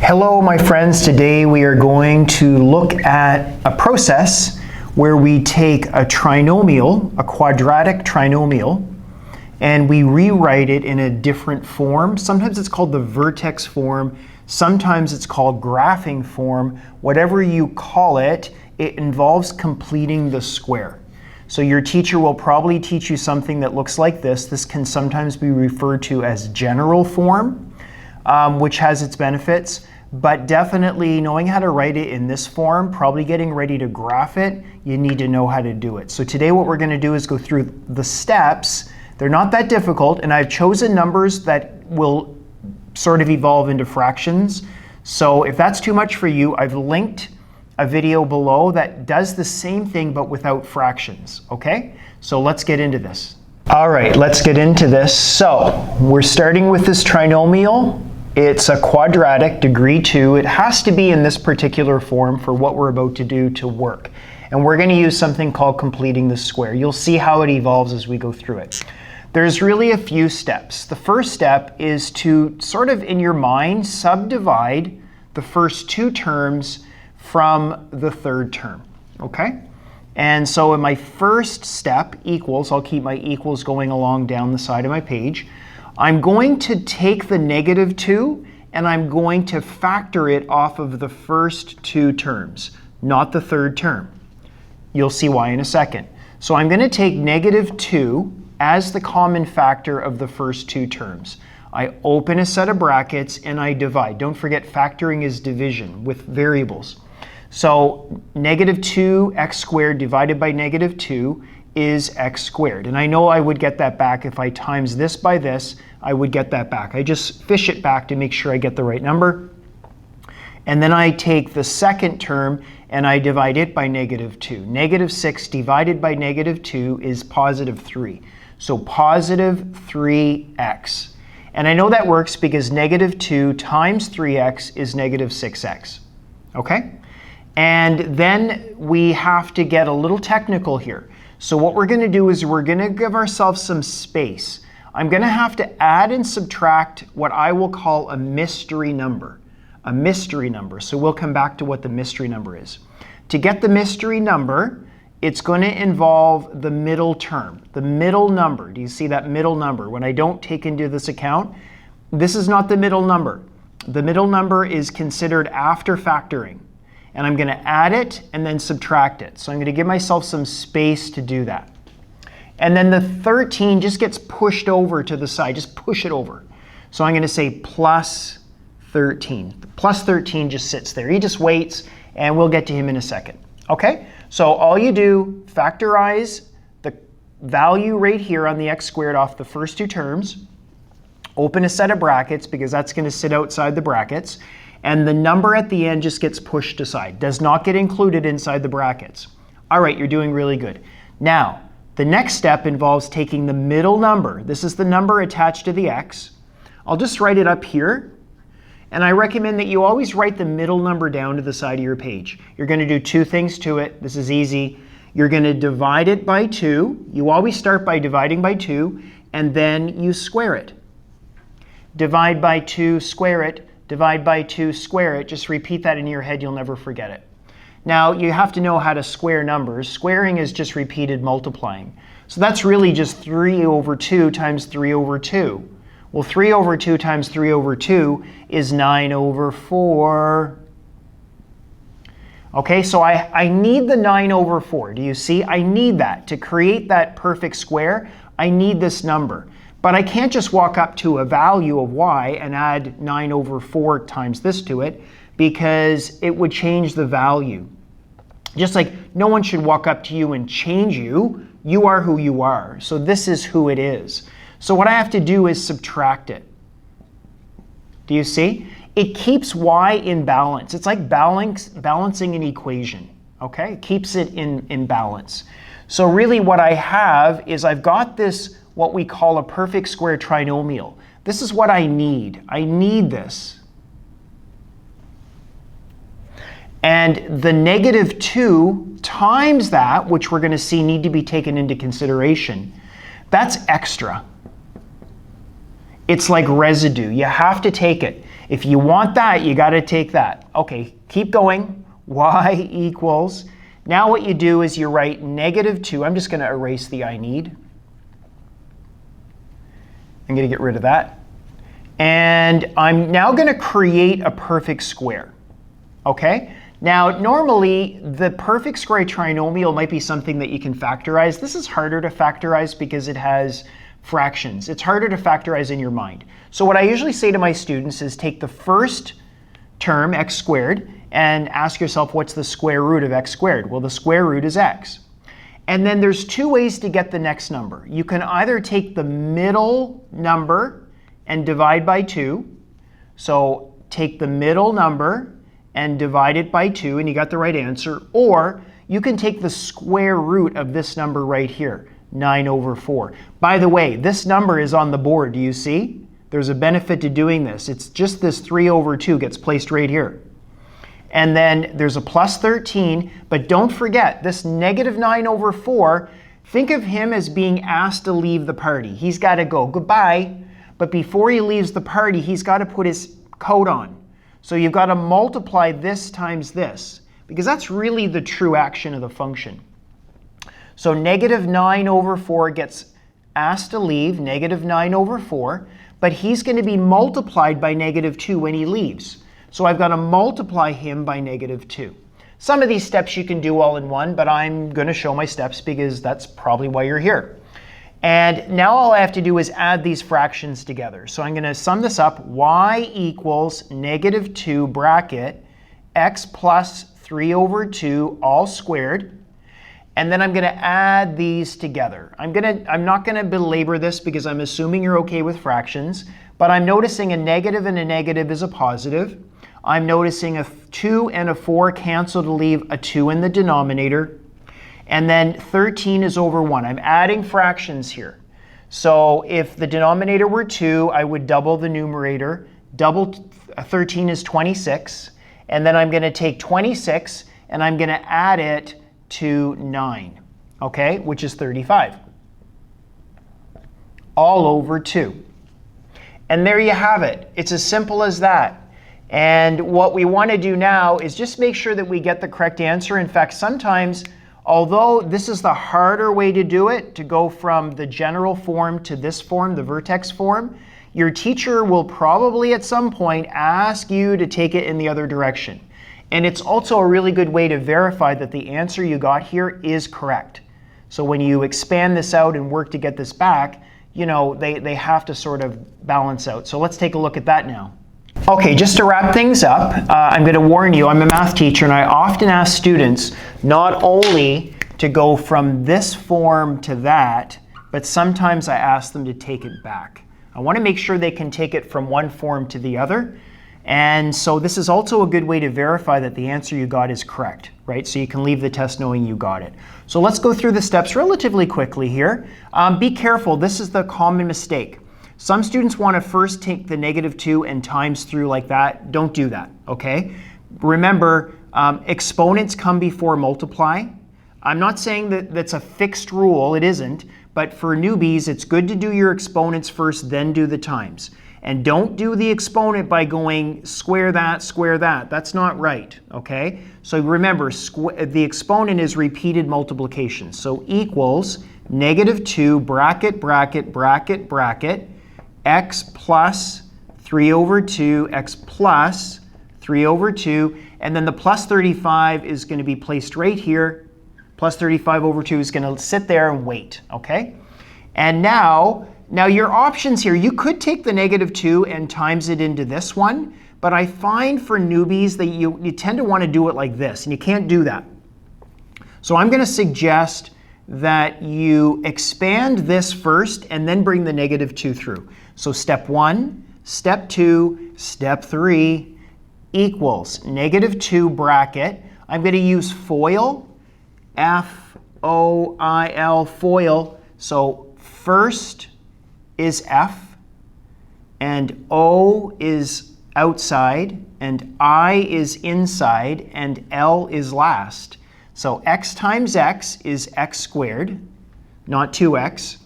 Hello, my friends. Today we are going to look at a process where we take a trinomial, a quadratic trinomial, and we rewrite it in a different form. Sometimes it's called the vertex form. Sometimes it's called graphing form. Whatever you call it, it involves completing the square. So your teacher will probably teach you something that looks like this. This can sometimes be referred to as general form, which has its benefits. But definitely knowing how to write it in this form, probably getting ready to graph it, you need to know how to do it. So today what we're going to do is go through the steps. They're not that difficult, and I've chosen numbers that will sort of evolve into fractions. So if that's too much for you, I've linked a video below that does the same thing but without fractions, okay? So let's get into this. All right, let's get into this. So we're starting with this trinomial. It's a quadratic, degree 2. It has to be in this particular form for what we're about to do to work. And we're going to use something called completing the square. You'll see how it evolves as we go through it. There's really a few steps. The first step is to sort of in your mind subdivide the first two terms from the third term, okay? And so in my first step, equals, I'll keep my equals going along down the side of my page. I'm going to take the negative 2 and I'm going to factor it off of the first two terms, not the third term. You'll see why in a second. So I'm going to take negative 2 as the common factor of the first two terms. I open a set of brackets and I divide. Don't forget, factoring is division with variables. So negative 2x squared divided by negative 2 is x squared. And I know I would get that back if I times this by this, I would get that back. I just fish it back to make sure I get the right number. And then I take the second term and I divide it by negative 2. Negative 6 divided by negative 2 is positive 3. So positive 3x. And I know that works because negative 2 times 3x is negative 6x. Okay? And then we have to get a little technical here. So what we're going to do is we're going to give ourselves some space. I'm going to have to add and subtract what I will call a mystery number. A mystery number. So we'll come back to what the mystery number is. To get the mystery number, it's going to involve the middle term. The middle number. Do you see that middle number? When I don't take into this account, this is not the middle number. The middle number is considered after factoring. And I'm going to add it and then subtract it. So I'm going to give myself some space to do that. And then the 13 just gets pushed over to the side. Just push it over. So I'm going to say plus 13. The plus 13 just sits there. He just waits, and we'll get to him in a second. Okay? So all you do, factorize the value right here on the x squared off the first two terms. Open a set of brackets because that's going to sit outside the brackets. And the number at the end just gets pushed aside. Does not get included inside the brackets. All right, you're doing really good. Now, the next step involves taking the middle number. This is the number attached to the x. I'll just write it up here. And I recommend that you always write the middle number down to the side of your page. You're going to do two things to it. This is easy. You're going to divide it by 2. You always start by dividing by 2, and then you square it. Divide by 2, square it. Divide by 2, square it. Just repeat that in your head. You'll never forget it. Now, you have to know how to square numbers. Squaring is just repeated multiplying. So that's really just 3 over 2 times 3 over 2. Well, 3 over 2 times 3 over 2 is 9 over 4. Okay, so I need the 9 over 4. Do you see? I need that. To create that perfect square, I need this number. But I can't just walk up to a value of y and add 9 over 4 times this to it, because it would change the value. Just like no one should walk up to you and change you. You are who you are. So this is who it is. So what I have to do is subtract it. Do you see? It keeps y in balance. It's like balancing an equation. Okay? It keeps it in balance. So really what I have is I've got this what we call a perfect square trinomial. This is what I need. I need this. And the negative 2 times that, which we're going to see need to be taken into consideration, that's extra. It's like residue. You have to take it. If you want that, you got to take that. Okay, keep going. Y equals, now what you do is you write -2. I'm just going to erase the I need. I'm going to get rid of that. And I'm now going to create a perfect square. Okay? Now, normally, the perfect square trinomial might be something that you can factorize. This is harder to factorize because it has fractions. It's harder to factorize in your mind. So what I usually say to my students is take the first term, x squared, and ask yourself, what's the square root of x squared? Well, the square root is x. And then there's two ways to get the next number. You can either take the middle number and divide by 2. So take the middle number and divide it by 2, and you got the right answer. Or you can take the square root of this number right here, 9/4. By the way, this number is on the board. Do you see? There's a benefit to doing this. It's just this 3/2 gets placed right here. And then there's a plus 13, but don't forget, this -9/4, think of him as being asked to leave the party. He's got to go, goodbye. But before he leaves the party, he's got to put his coat on. So you've got to multiply this times this, because that's really the true action of the function. So -9/4 gets asked to leave, -9/4, but he's going to be multiplied by -2 when he leaves. So I've got to multiply him by -2. Some of these steps you can do all in one, but I'm going to show my steps because that's probably why you're here. And now all I have to do is add these fractions together. So I'm going to sum this up. Y equals -2 bracket x plus 3/2 all squared. And then I'm going to add these together. I'm not going to belabor this because I'm assuming you're okay with fractions, but I'm noticing a negative and a negative is a positive. I'm noticing a 2 and a 4 cancel to leave a 2 in the denominator. And then 13 is over 1. I'm adding fractions here. So if the denominator were 2, I would double the numerator. Double 13 is 26. And then I'm going to take 26 and I'm going to add it to 9, okay, which is 35. All over 2. And there you have it. It's as simple as that. And what we want to do now is just make sure that we get the correct answer. In fact, sometimes, although this is the harder way to do it, to go from the general form to this form, the vertex form, your teacher will probably at some point ask you to take it in the other direction. And it's also a really good way to verify that the answer you got here is correct. So when you expand this out and work to get this back, you know, they have to sort of balance out. So let's take a look at that now. Okay, just to wrap things up, I'm going to warn you, I'm a math teacher, and I often ask students not only to go from this form to that, but sometimes I ask them to take it back. I want to make sure they can take it from one form to the other. And so this is also a good way to verify that the answer you got is correct, right? So you can leave the test knowing you got it. So let's go through the steps relatively quickly here. Be careful, this is the common mistake. Some students want to first take the -2 and times through like that. Don't do that, okay? Remember, exponents come before multiply. I'm not saying that that's a fixed rule, it isn't, but for newbies, it's good to do your exponents first, then do the times. And don't do the exponent by going square that, square that. That's not right, okay? So remember, the exponent is repeated multiplication. So equals -2 bracket, bracket, bracket, bracket, x plus 3/2, x plus 3/2, and then the plus 35 is going to be placed right here. Plus 35/2 is going to sit there and wait, okay? And now your options here, you could take the -2 and times it into this one, but I find for newbies that you tend to want to do it like this, and you can't do that. So I'm going to suggest that you expand this first and then bring the -2 through. So step 1, step 2, step 3 equals -2 bracket. I'm going to use FOIL, F-O-I-L, FOIL. So first is F, and O is outside, and I is inside, and L is last. So x times x is x squared, not 2x.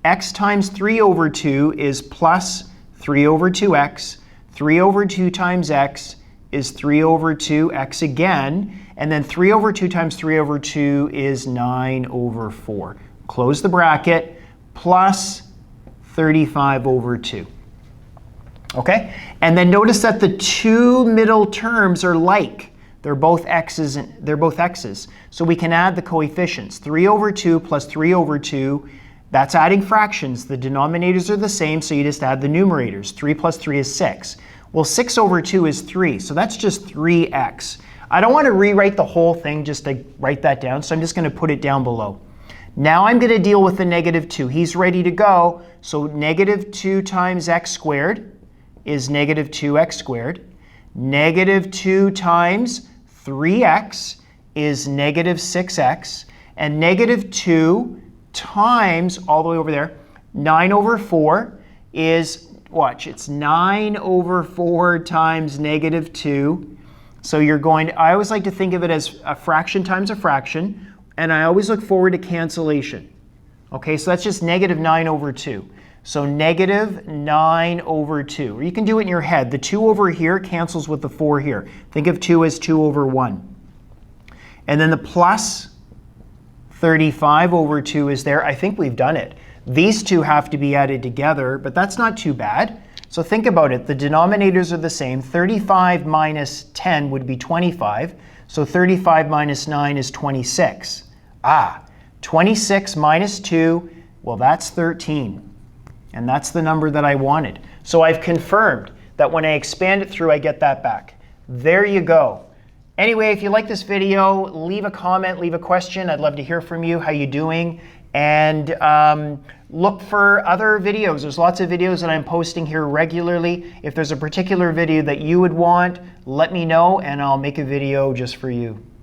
X times 3/2 is plus 3/2x. 3 over 2 times x is 3 over 2x again. And then 3 over 2 times 3 over 2 is 9 over 4. Close the bracket, plus 35 over 2. Okay? And then notice that the two middle terms are like. They're both x's. So we can add the coefficients. 3 over 2 plus 3 over 2, that's adding fractions. The denominators are the same, so you just add the numerators. 3 plus 3 is 6. Well, 6 over 2 is 3, so that's just 3x. I don't want to rewrite the whole thing just to write that down, so I'm just going to put it down below. Now I'm going to deal with the negative 2. He's ready to go. So negative 2 times x squared is negative 2x squared. Negative 2 times 3x is negative 6x. And negative 2 times, all the way over there, 9 over 4 is, watch, it's 9 over 4 times negative 2. So you're going to, I always like to think of it as a fraction times a fraction. And I always look forward to cancellation. Okay, so that's just negative 9 over 2. So negative 9 over 2. Or you can do it in your head. The 2 over here cancels with the 4 here. Think of 2 as 2 over 1. And then the plus 35 over 2 is there. I think we've done it. These two have to be added together, but that's not too bad. So think about it. The denominators are the same. 35 minus 10 would be 25. So 35 minus 9 is 26. 26 minus 2, well, that's 13. And that's the number that I wanted. So I've confirmed that when I expand it through, I get that back. There you go. Anyway, if you like this video, leave a comment, leave a question. I'd love to hear from you. How you doing? And look for other videos. There's lots of videos that I'm posting here regularly. If there's a particular video that you would want, let me know, and I'll make a video just for you.